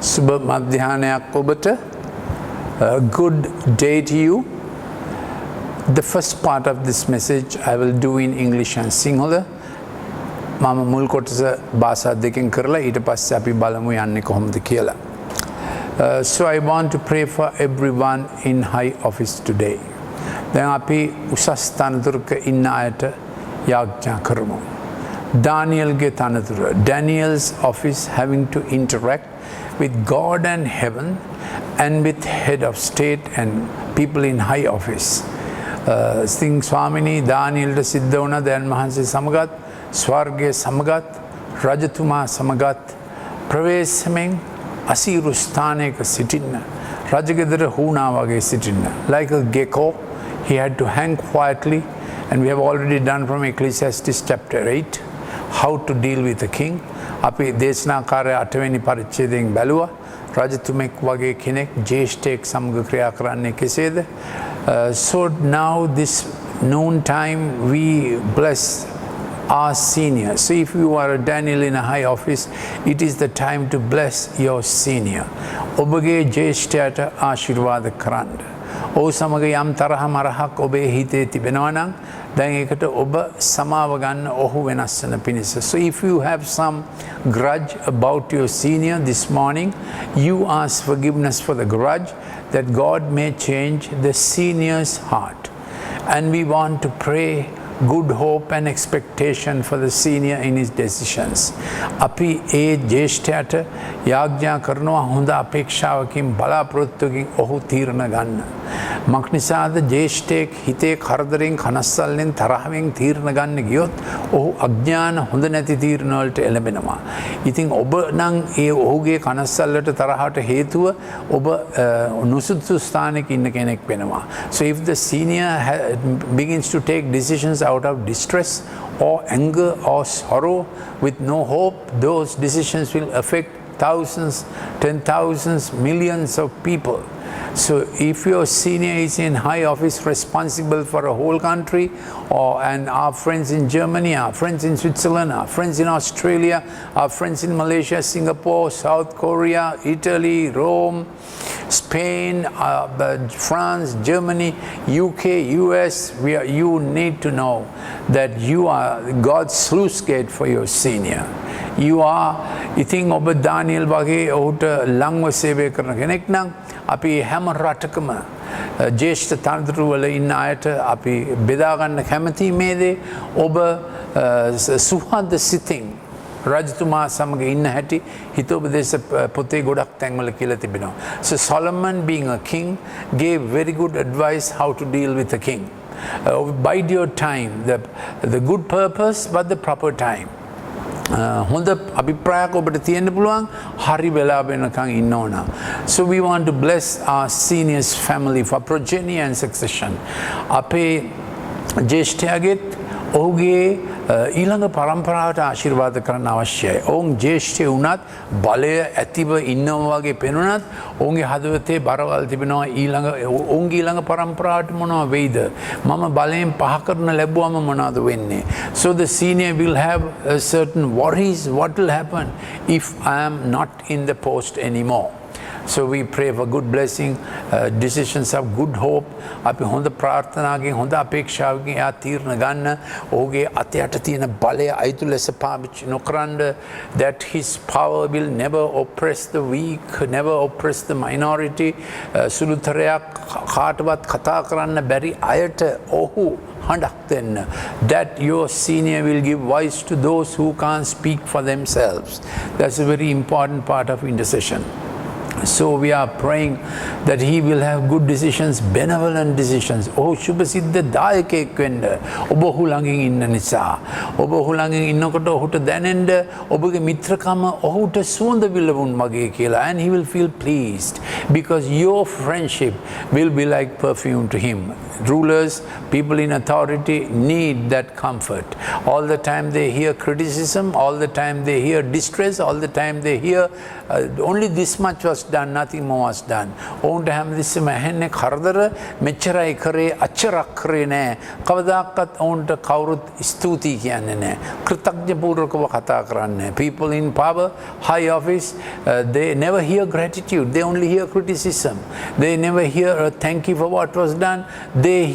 Subha Madhyanayak obata. Good day to you. The first part of this message I will do in English and Sinhala. Mama මුල් කොටස භාෂා දෙකෙන් කරලා ඊට පස්සේ අපි බලමු යන්නේ කොහොමද කියලා. So I want to pray for everyone in high office today. දැන් අපි උසස් තනතුරක ඉන්න අයට යාඥා කරමු. Danielගේ තනතුර, Daniel's office having to interact with God and heaven and with head of state and people in high office. Sing Swamini Danielට සිද්ධ වුණා දැන් මහන්සිය සමගත් ස්වර්ගයේ සමගත් රජතුමා සමගත් ප්‍රවේශමෙන් අසීරු ස්ථානයක සිටින්න රජගෙදර හුණා වගේ සිටින්න. Like a gecko, he had to hang quietly, and we have already done from Ecclesiastes chapter 8 how to deal with the king. අපි දේශනාකාරය 8 වෙනි පරිච්ඡේදයෙන් බැලුවා. රජතුමෙක් වගේ කෙනෙක් ජේෂ්ඨයෙක් සමග ක්‍රියා කරන්නේ කෙසේද? So now this noon time we bless our seniors. So if you are a Daniel in a high office, it is the time to bless your senior. ඔබගේ ජේෂ්ඨයාට ආශිර්වාද කරන්න. ඔහු සමග යම් තරහ මරහක් ඔබේ හිතේ තිබෙනවා නම් දැන් ඒකට ඔබ සමාව ගන්න ඔහු වෙනස් වෙන පිණිස. So if you have some grudge about your senior this morning, you ask forgiveness for the grudge, that God may change the senior's heart. And we want to pray good hope and expectation for the senior in his decisions. අපි ඒ ජේෂ්ඨයාට යාඥා කරනවා හොඳ අපේක්ෂාවකින් බලාපොරොත්තුකින් ඔහු තීරණ ගන්න. මක් නිසාද ජේෂ්ඨයෙක් හිතේ කරදරෙන් කනස්සල්ලෙන් තරහෙන් තීරණ ගන්න ගියොත් ඔහු අඥාන හොඳ නැති තීරණ වලට එළඹෙනවා. ඉතින් ඔබ නම් ඒ ඔහුගේ කනස්සල්ලට තරහට හේතුව ඔබ නුසුදුසු ස්ථානයක ඉන්න කෙනෙක් වෙනවා. So if the senior begins to take decisions out of distress or anger or sorrow with no hope, those decisions will affect thousands, 10,000s, millions of people. So if your senior is in high office responsible for a whole country, and our friends in Germany, our friends in Switzerland, our friends in Australia, our friends in Malaysia, Singapore, South Korea, Italy, Rome, Spain, France, Germany, UK, US, you need to know that you are God's sluice gate for your senior. You are, ඉතින් ඔබ දානියල් වගේ ඔහුට ලංව සේවය කරන කෙනෙක් නම් අපි හැම රටකම ජේෂ්ඨ තනතුරුවල ඉන්න අයට අපි බෙදා ගන්න කැමති මේ දේ. ඔබ සුහද සිතින් රජතුමා සමග ඉන්න හැටි හිතෝපදේශ පොතේ ගොඩක් තැන්වල කියලා තිබෙනවා. So Solomon, being a king, gave very good advice how to deal with a king. Bide your time, the good purpose but the proper time. හොඳ අභිප්‍රායක් ඔබට තියෙන්න පුළුවන් හරි වෙලාව වෙනකන් ඉන්න ඕන. So we want to bless our seniors family for progeny and succession. අපේ ජේෂ්ඨයාගෙත් ඔහුගේ ඊළඟ පරම්පරාවට ආශිර්වාද කරන්න අවශ්‍යයි. ඔවුන් ජේෂ්ඨය වුණත් බලය ඇතිව ඉන්නවා වගේ පෙනුනත් ඔවුන්ගේ හදවතේ බරවල් තිබෙනවා ඔවුන්ගේ ඊළඟ පරම්පරාවට මොනවා වෙයිද? මම බලයෙන් පහ කරන ලැබුවම මොනවද වෙන්නේ? So the senior will have certain worries. What will happen if I am not in the post anymore? So we pray for good blessing, decisions of good hope. අපි හොඳ ප්‍රාර්ථනාවකින් හොඳ අපේක්ෂාවකින් යා තීරණ ගන්න ඔහුගේ අතයට තියෙන බලය අයිතු ලෙස පාවිච්චි නොකරන්න, that his power will never oppress the weak, never oppress the minority. සුළුතරයක් කාටවත් කතා කරන්න බැරි අයට ඔහු හඬක් දෙන්න. That your senior will give voice to those who can't speak for themselves. That's a very important part of intercession. So we are praying that he will have good decisions, benevolent decisions. Oh, shubhasiddha dayakek wenna oba ohu langin inna nisa, oba ohu langin innakota ohuta danenna obage mitrakama ohuta suwanda wilawun wage kiyala, and he will feel pleased because your friendship will be like perfume to him. Rulers, people in authority need that comfort. All the time they hear criticism, all the time they hear distress, all the time they hear only this much was done, nothing more was done. ඔවුන්ට හැමතිස්සෙම ඇහෙන්නේ කරදර මෙච්චරයි කරේ අච්චරක් කරේ නෑ. කවදාකවත් ඔවුන්ට කවුරුත් ස්තුතියි කියන්නේ නෑ. කෘතඥපූර්වකව කතා කරන්නේ. People in power, high office, they never hear gratitude. They only hear criticism. They never hear a thank you for what was done. They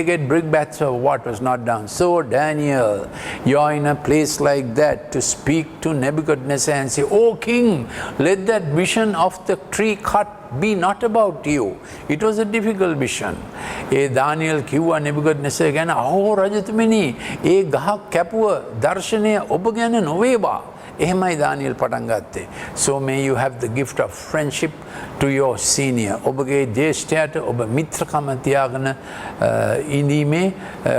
get brickbats of what was not done. So Daniel, you're in a place like that to speak to Nebuchadnezzar and say, "Oh king, let that vision of the tree cut be not about you." It was a difficult vision. Daniel කිව්වා Nebuchadnezzar ගැන, "අහෝ රජතුමනි, ඒ ගහක් කැපුව දර්ශනය ඔබ ගැන නොවේවා." එහෙමයි දානියල් පටන් ගත්තේ. So may you have the gift of friendship to your senior. ඔබගේ ජේෂ්ඨයාට ඔබ මිත්‍රකම තියාගෙන ඉඳීමේ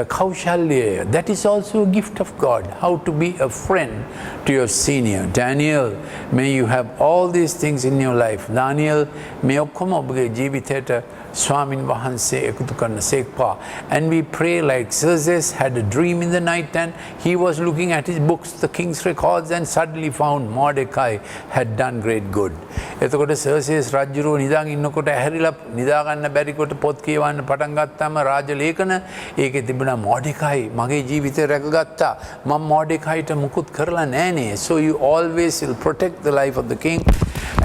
කෞශල්‍යය. That is also a gift of God. How to be a friend to your senior. Daniel, may you have all these things in your life. Daniel, මේ ඔක්කොම ඔබගේ ජීවිතයට ස්වාමින් වහන්සේ එකතු කරන සේක්වා. And we pray like Xerxes had a dream in the night and he was looking at his books, the king's records, and suddenly found Mordecai had done great good. එතකොට Xerxes රජුරෝ නිදාගෙන ඉන්නකොට ඇහැරිලා නිදාගන්න බැරිකොට පොත් කියවන්න පටන් ගත්තාම රාජ ලේඛන ඒකේ තිබුණා Mordecai මගේ ජීවිතය රැකගත්තා. මම Mordecaiට මුකුත් කරලා නෑනේ. So you always will protect the life of the king.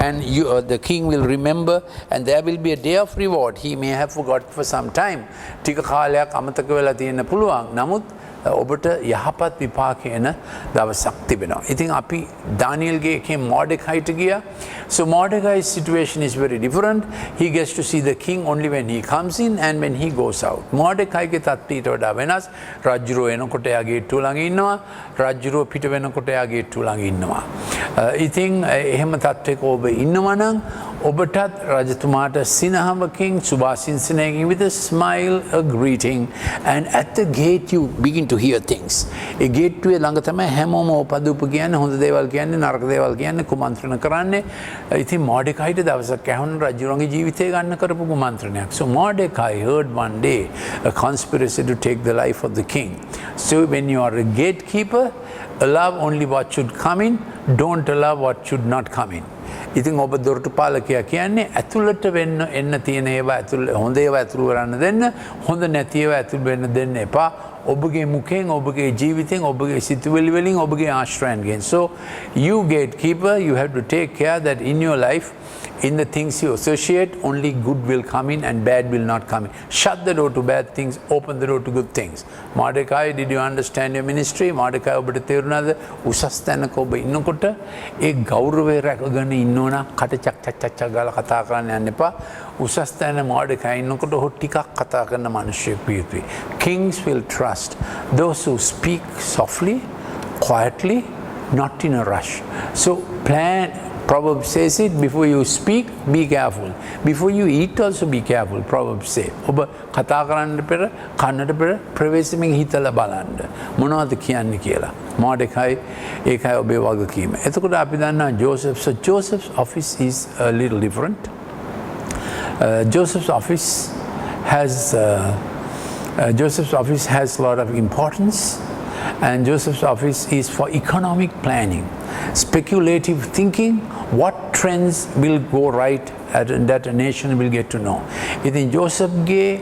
And the king will remember, and there will be a day of reward. He may have forgot for some time. ටික කාලයක් අමතක වෙලා තියෙන්න පුළුවන්. නමුත් ඔබට යහපත් විපාක එන දවසක් තිබෙනවා. ඉතින් අපි දානියල්ගේ එකේ මෝඩෙකයිට ගියා. So Mordecai's situation is very different. He gets to see the king only when he comes in and when he goes out. මෝඩෙකයිගේ තත්ත්වය ඊට වඩා වෙනස්. රජුරෝ එනකොට එයා ගේට්ටුව ළඟ ඉන්නවා. රජුරෝ පිට වෙනකොට එයා ගේට්ටුව ළඟ ඉන්නවා. ඉතින් එහෙම තත්ත්වයක ඔබ ඉන්නවා නම් ඔබටත් රජතුමාට සිනහවකින් සුභාසිංසනයකින් with a smile, a greeting, and at the gate you begin to hear things. ඒ ගේට්ටුවේ ළඟ තමයි හැමෝම ඕපදූප කියන්නේ, හොඳ දේවල් කියන්නේ, නරක දේවල් කියන්නේ, කුමන්ත්‍රණ කරන්නේ. ඉතින් මෝඩෙකයිට දවසක් ඇහුණු රජුරන්ගේ ජීවිතය ගන්න කරපු කුමන්ත්‍රණයක්. So Mordecai heard one day a conspiracy to take the life of the king. So when you are a gatekeeper, allow only what should come in, don't allow what should not come in. ඉතින් ඔබ දොරටු පාලකයා කියන්නේ ඇතුළට වෙන්න එන්න තියෙන ඒවා හොඳ ඒවා ඇතුළු කරන්න දෙන්න, හොඳ නැති ඒවා ඇතුළු වෙන්න දෙන්න එපා. ඔබගේ මුඛයෙන්, ඔබගේ ජීවිතෙන්, ඔබගේ සිතුවිලි වලින්, ඔබගේ ආශ්‍රයන්ගෙන්. So you gatekeeper, you have to take care that in your life, in the things you associate, only good will come in and bad will not come in. Shut the door to bad things, open the door to good things. Mordecai, did you understand your ministry? Mordecai, ඔබට තේරුණාද? උසස් තැනක ඔබ ඉන්නකොට ඒ ගෞරවය රැකගෙන ඉන්නෝනා කට චක් චක් චක් චක් ගාලා කතා කරන්න යන්න එපා. උසස් තැන Mordecai ඉන්නකොට ඔහු ටිකක් කතා කරන මිනිහෙක් විය යුතුයි. Kings will trust those who speak softly, quietly, not in a rush. So plan. Proverbs says it, before you speak, be careful. Before you eat also be careful, Proverbs say. ඔබ කතා කරන්න පෙර, කන්නට පෙර ප්‍රවේශමෙන් හිතලා බලන්න. මොනවද කියන්නේ කියලා. Mordecai ඒකයි ඔබේ වගකීම. එතකොට අපි දන්නවා Joseph. So Joseph's office is a little different. Joseph's office has a lot of importance. And Joseph's office is for economic planning, speculative thinking, what trends will go right that a nation will get to know. ඉතින් ජෝසප්ගේ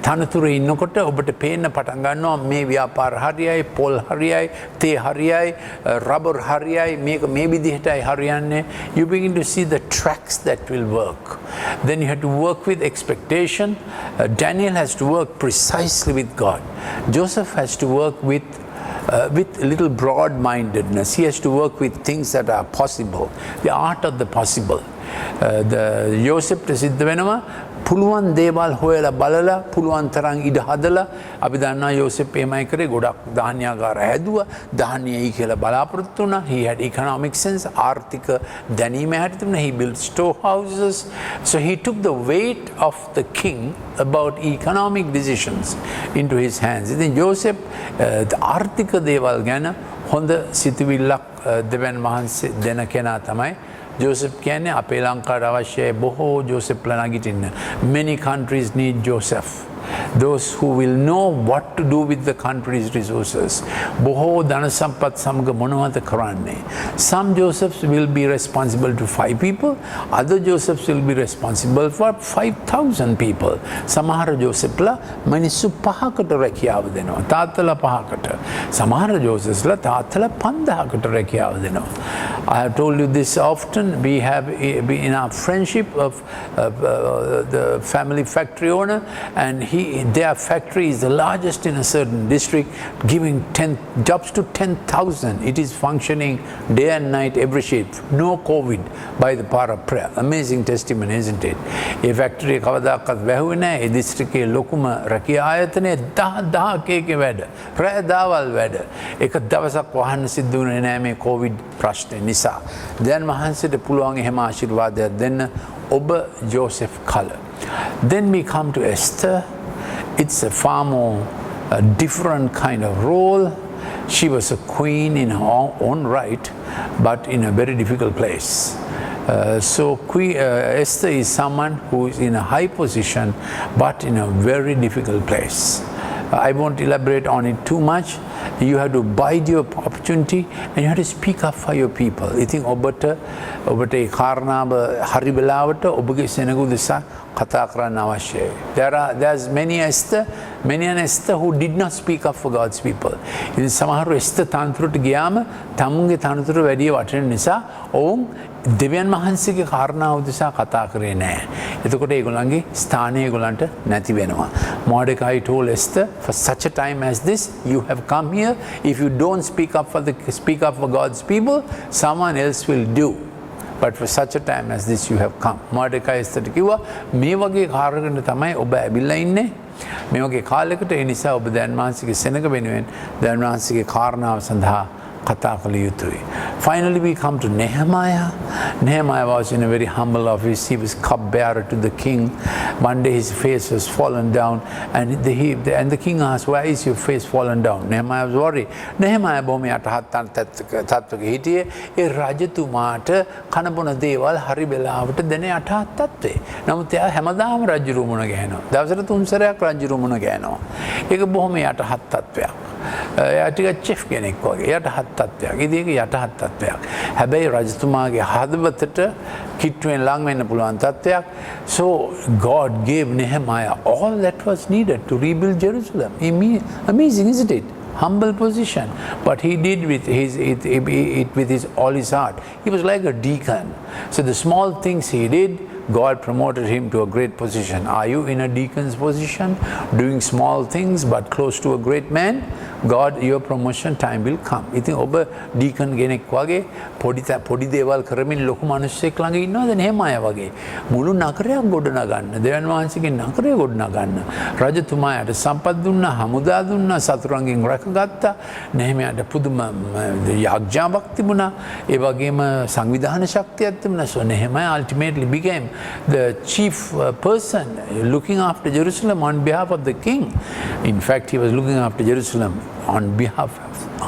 තනතුරේ ඉන්නකොට ඔබට පේන්න පටන් ගන්නවා මේ ව්‍යාපාර හරියයි, පොල් හරියයි, තේ හරියයි, රබර් හරියයි, මේක මේ විදිහටයි හරියන්නේ. You begin to see the tracks that will work. Then you have to work with expectation. Daniel has to work precisely with God. Joseph has to work with little broad-mindedness. He has to work with things that are possible, the art of the possible. The Joseph සිද්ධ වෙනවා පුළුවන් දේවල් හොයලා බලලා පුළුවන් තරම් ඉඩ හදලා අපි දන්නා යෝසෙප් එහෙමයි කරේ ගොඩක් ධාන්‍යාගාර හැදුවා ධාන්‍යයි කියලා බලාපොරොත්තු වුණා. He had economic sense, ආර්ථික දැනීම හැටියට he built storehouses. So he took the weight of the king about economic decisions into his hands. ඉතින් යෝසෙප් ආර්ථික දේවල් ගැන හොඳ සිතුවිල්ලක් දෙවන් වහන්සේ දෙන කෙනා තමයි Joseph කියන්නේ අපේ ලංකාවට අවශ්‍යයි බොහෝ ජෝසෙෆ්ලා නැගිටින්න. Many countries need Joseph. those who will know what to do with the country's resources. Boho dhana sampat samga monawata karanne. Some Josephs will be responsible to 5 people, other Josephs will be responsible for 5,000 people. Samahara Josephla manissu 5කට රැකියාව දෙනවා. තාත්තලා 5කට. සමහර Josephsලා තාත්තලා 5000කට රැකියාව දෙනවා. I have told you this often. We have in our friendship of the family factory owner, and their factory is the largest in a certain district, giving 10 jobs to 10,000. It is functioning day and night, every shift. No COVID by the power of prayer. Amazing testimony, isn't it? A factory කවදාකවත් වැහුවේ නැහැ. ඒ දිස්ත්‍රික්කයේ ලොකුම රැකියා ආයතනය 10,000ක වැඩ. රැය දවල් වැඩ. එක දවසක් වහන්න සිද්ධ වුණේ නැහැ මේ COVID ප්‍රශ්නේ නිසා. දැන් මහන්සියට පුළුවන් එහෙම ආශිර්වාදයක් දෙන්න ඔබ Joseph Color. Then we come to Esther. It's a far more different kind of role. She was a queen in her own right, but in a very difficult place. Esther is someone who is in a high position, but in a very difficult place. I won't elaborate on it too much. You have to bide your opportunity and you have to speak up for your people. I think ඔබට ඒ කාරණාව හරි වෙලාවට ඔබගේ සෙනඟ උදෙසා කතා කරන්න අවශ්‍යයි. There's many an Esther who did not speak up for God's people. ඉතින් සමහර Esther තනතුරට ගියාම තමුන්ගේ තනතුර වැඩි වටින නිසා ඔවුන් දෙවියන් වහන්සේගේ කාරණා උදෙසා කතා කරේ නැහැ. එතකොට ඒගොල්ලන්ගේ ස්ථානය ඒගොල්ලන්ට නැති වෙනවා. Mordecai told Esther, for such a time as this, you have come here. If you don't speak up for God's people, someone else will do. But for such a time as this, you have come. Mordecai Estherට කිව්වා මේ වගේ කාර්යයකට තමයි ඔබ ඇවිල්ලා ඉන්නේ. මේ වගේ කාලයකට ඒ නිසා ඔබ දැන් වහන්සේගේ සෙනඟ වෙනුවෙන් දැන් වහන්සේගේ කාරණාව සඳහා කතා කළ යුතුයි. Finally, we come to Nehemiah. Nehemiah was in a very humble office. He was cupbearer to the king. One day his face was fallen down, and the king asked, "Why is your face fallen down?" Nehemiah was worried. Nehemiah බොහොම යටහත් තත්ත්වක හිටියේ. ඒ රජතුමාට කන බොන දේවල් හරි වෙලාවට දෙන යටහත් තත්ත්වේ. නමුත් එයා හැමදාම රජු මුණ ගැහෙනවා. දවසට 3 සැරයක් රජු මුණ ගැහෙනවා. ඒක බොහොම යටහත් තත්ත්වයක්. එයා ටිකක් චෙෆ් කෙනෙක් වගේ යටහත් තත්ත්වයක්. ඉතින් ඒක යටහත් තත්ත්වයක්. හැබැයි රජතුමාගේ හදවතට කිට්ටුවෙන් ලං වෙන්න පුළුවන් තත්ත්වයක්. So God gave Nehemiah all that was needed to rebuild Jerusalem. Amazing, isn't it? Humble position, but he did with all his heart. He was like a deacon. So the small things he did, God promoted him to a great position. Are you in a deacon's position, doing small things but close to a great man? God, your promotion time will come. ඉතින් ඔබ deacon කෙනෙක් වගේ පොඩි දේවල් කරමින් ලොකු මිනිස්සෙක් ළඟ ඉන්නවද නෙහෙමායා වගේ. මුළු නගරයක් ගොඩනගන්න, දෙවියන් වහන්සේගේ නගරය ගොඩනගන්න. රජතුමාට සම්පත් දුන්නා, හමුදා දුන්නා, සතුරන්ගෙන් රැකගත්තා. නෙහෙමායාට පුදුම යාඥාවක් තිබුණා. ඒ වගේම සංවිධාන ශක්තියක් තිබුණා. So Nehemiah ultimately became the chief person looking after Jerusalem on behalf of the king. In fact, he was looking after Jerusalem on behalf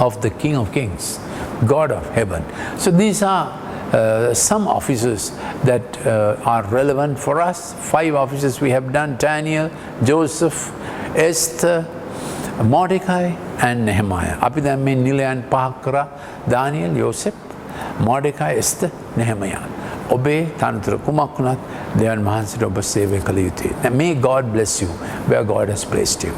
of the King of Kings, God of heaven. So these are some offices that are relevant for us. 5 offices we have done: Daniel, Joseph, Esther, Mordecai and Nehemiah. අපි දැන් මේ නිලයන් 5ක් කරා. Daniel, Joseph, Mordecai, Esther, Nehemiah. ඔබේ තනතුර කුමක් වුණත් දෙවියන් වහන්සේට ඔබ සේවය කළ යුතුයි. May God bless you where God has placed you.